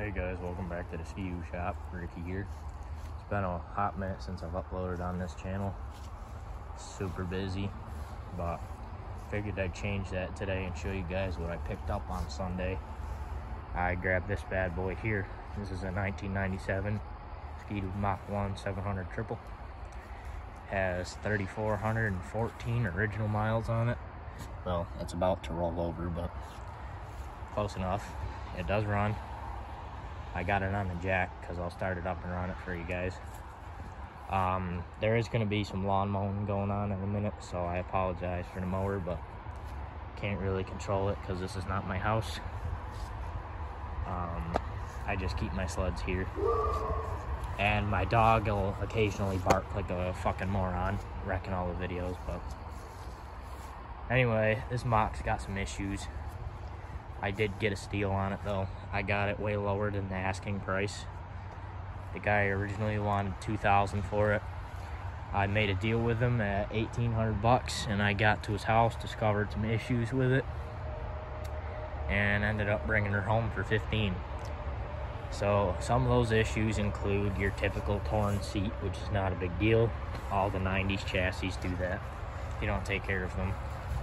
Hey guys, welcome back to the Ski Shop. Ricky here. It's been a hot minute since I've uploaded on this channel. Super busy, but figured I'd change that today and show you guys what I picked up on Sunday. I grabbed this bad boy here. This is a 1997 Ski-Doo Mach 1 700 triple. Has 3,414 original miles on it. Well, it's about to roll over, but close enough. It does run. I got it on the jack because I'll start it up and run it for you guys. There is going to be some lawn mowing going on in a minute, so I apologize for the mower, but can't really control it because this is not my house. I just keep my sleds here. And my dog will occasionally bark like a fucking moron, wrecking all the videos, but anyway, this Mach's got some issues. I did get a steal on it though. I got it way lower than the asking price. The guy originally wanted $2,000 for it. I made a deal with him at $1,800 and I got to his house, discovered some issues with it, and ended up bringing her home for $15. So some of those issues include your typical torn seat, which is not a big deal. All the 90s chassis do that if you don't take care of them.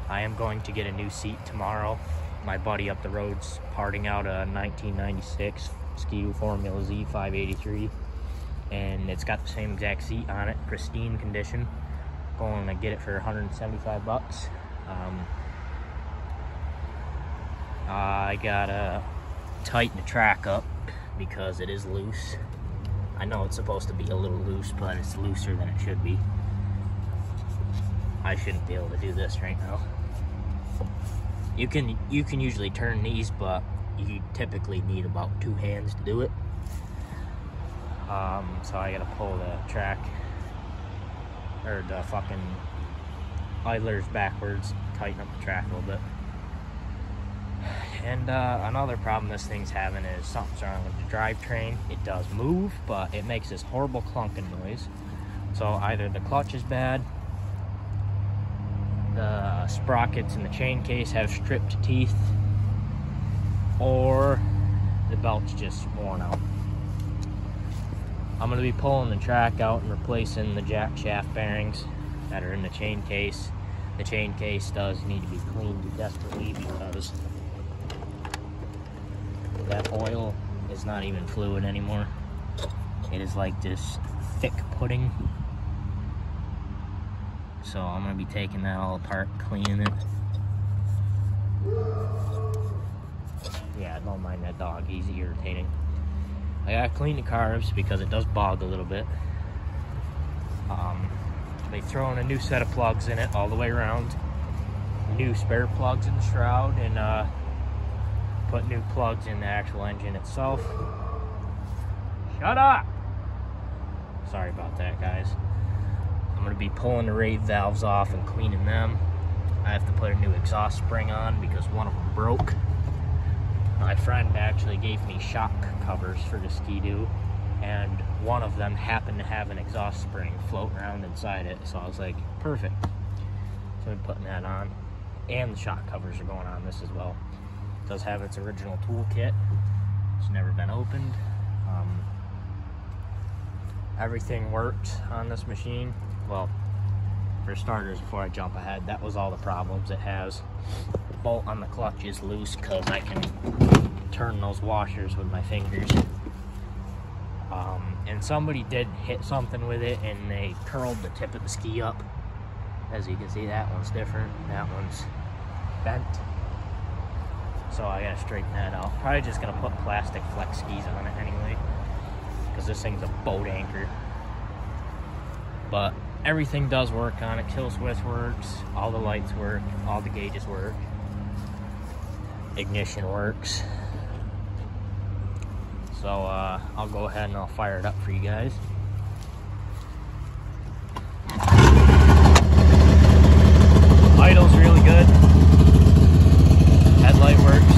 I am going to get a new seat tomorrow. My buddy up the road's parting out a 1996 Ski-Doo Formula Z 583, and it's got the same exact seat on it, pristine condition. Going to get it for $175. I gotta tighten the track up because it is loose. I know it's supposed to be a little loose, but it's looser than it should be. I shouldn't be able to do this right now. You can usually turn these, but you typically need about 2 hands to do it. So I gotta pull the track, or the fucking idlers backwards, tighten up the track a little bit. And another problem this thing's having is something's wrong with the drivetrain. It does move, but it makes this horrible clunking noise. So either the clutch is bad, the sprockets in the chain case have stripped teeth, or the belt's just worn out. I'm going to be pulling the track out and replacing the jack shaft bearings that are in the chain case. The chain case does need to be cleaned desperately because that oil is not even fluid anymore. It is like this thick pudding. So I'm going to be taking that all apart, cleaning it. Yeah, don't mind that dog, he's irritating. I gotta clean the carbs because it does bog a little bit. They throw in a new set of plugs in it all the way around. New spare plugs in the shroud, and put new plugs in the actual engine itself. Shut up! Sorry about that, guys. I'm going to be pulling the rave valves off and cleaning them. I have to put a new exhaust spring on because one of them broke. My friend actually gave me shock covers for the Ski-Doo, and one of them happened to have an exhaust spring floating around inside it, so I was like, perfect. So I'm putting that on, and the shock covers are going on this as well. It does have its original toolkit. It's never been opened. Everything works on this machine. Well, for starters, before I jump ahead, that was all the problems it has. The bolt on the clutch is loose because I can turn those washers with my fingers. And somebody did hit something with it and they curled the tip of the ski up. As you can see, that one's different, that one's bent. So I gotta straighten that out. Probably just gonna put plastic flex skis on it anyway, because this thing's a boat anchor. But everything does work on it. Kill switch works, all the lights work, all the gauges work, ignition works. So I'll go ahead and I'll fire it up for you guys. Idle's really good. Headlight works.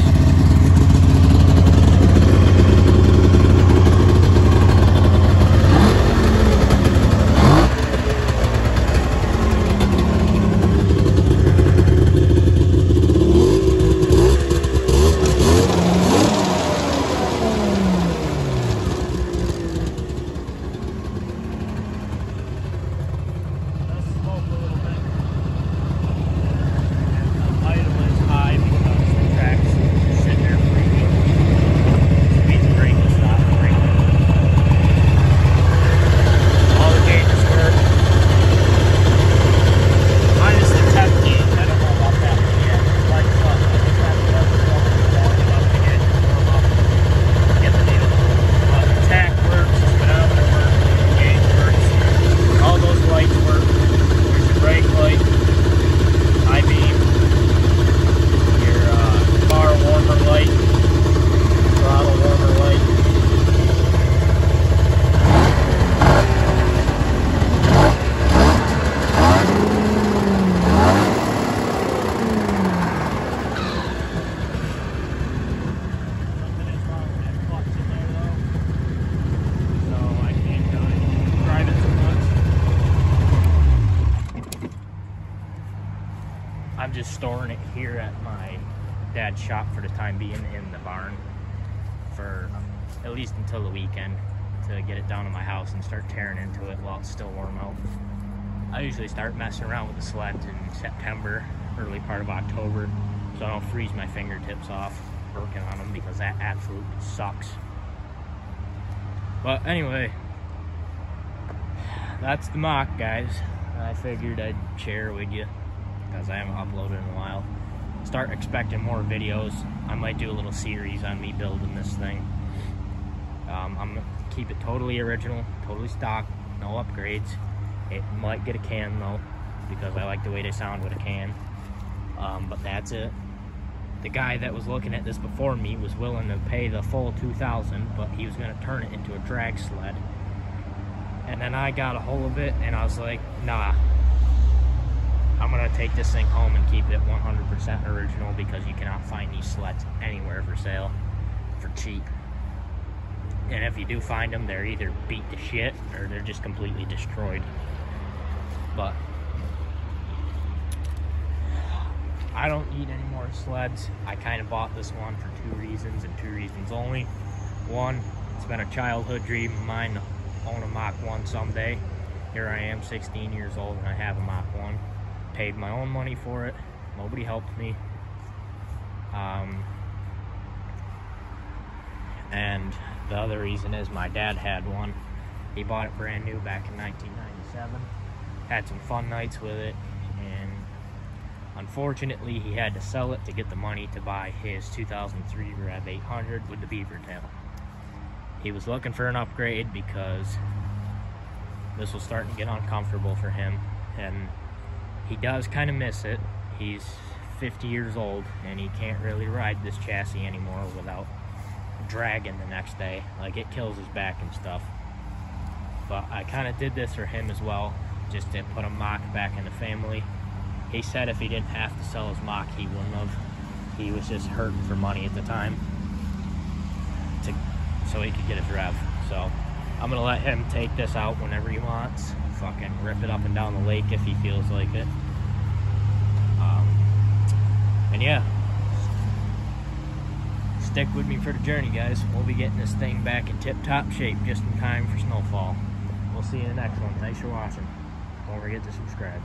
storing it here at my dad's shop for the time being in the barn for at least until the weekend, to get it down to my house and start tearing into it while it's still warm out. I usually start messing around with the sleds in September, early part of October, so I don't freeze my fingertips off working on them, because that absolutely sucks. But anyway, that's the mock, guys. I figured I'd share with you because I haven't uploaded in a while. Start expecting more videos. I might do a little series on me building this thing. I'm gonna keep it totally original, totally stock, no upgrades. It might get a can though, because I like the way they sound with a can. But that's it. The guy that was looking at this before me was willing to pay the full $2,000, but he was going to turn it into a drag sled. And then I got a hold of it, and I was like, nah, I'm going to take this thing home and keep it 100% original, because you cannot find these sleds anywhere for sale for cheap. And if you do find them, they're either beat to shit or they're just completely destroyed. But I don't need any more sleds. I kind of bought this one for two reasons, and two reasons only. One, it's been a childhood dream of mine to own a Mach 1 someday. Here I am, 16 years old, and I have a Mach 1. Paid my own money for it. Nobody helped me. And the other reason is my dad had one. He bought it brand new back in 1997. Had some fun nights with it, and unfortunately, he had to sell it to get the money to buy his 2003 Rev 800 with the beaver tail. He was looking for an upgrade because this was starting to get uncomfortable for him, and he does kind of miss it. He's 50 years old, and he can't really ride this chassis anymore without dragging the next day. Like, it kills his back and stuff. But I kind of did this for him as well, just to put a Mach back in the family. He said if he didn't have to sell his Mach, he wouldn't have. He was just hurting for money at the time, so he could get his Rev. So I'm gonna let him take this out whenever he wants. Fucking rip it up and down the lake if he feels like it. And yeah, stick with me for the journey, guys. We'll be getting this thing back in tip-top shape just in time for snowfall. We'll see you in the next one. Thanks for watching. Don't forget to subscribe.